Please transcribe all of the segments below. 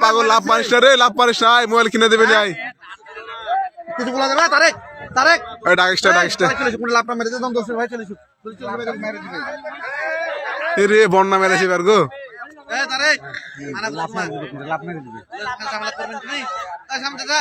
পাগল লাভ মারিস না রে, লাভ মারিস না, মোবাইল কিনে দেবে নাই কিছু বলা যাবে তারেক তারেক ডাকিসটা লাভটা মেরে দিতাম দোষের ভাই চলে রে বন্যা মেরেছি বার গো তারেক লাভ মেরে দিবে সামনে যা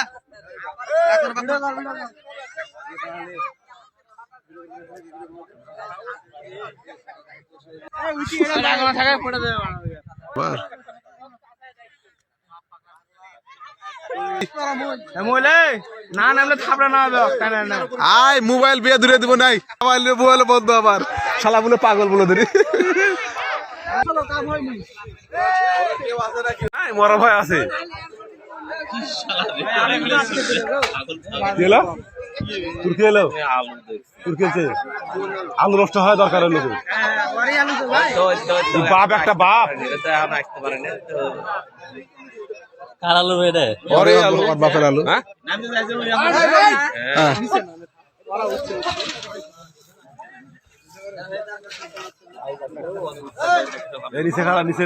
আয় মোবাইল বিয়ে দূরে দিব নাই, মোবাইল বন্ধ আবার শালা বলে পাগল বলে ধরি মরা ভয় আছে আলু নষ্ট হয় দরকার লোক বাপ একটা বাপ কার আলু রে বাপের আলু নিচে খাড়া নিচে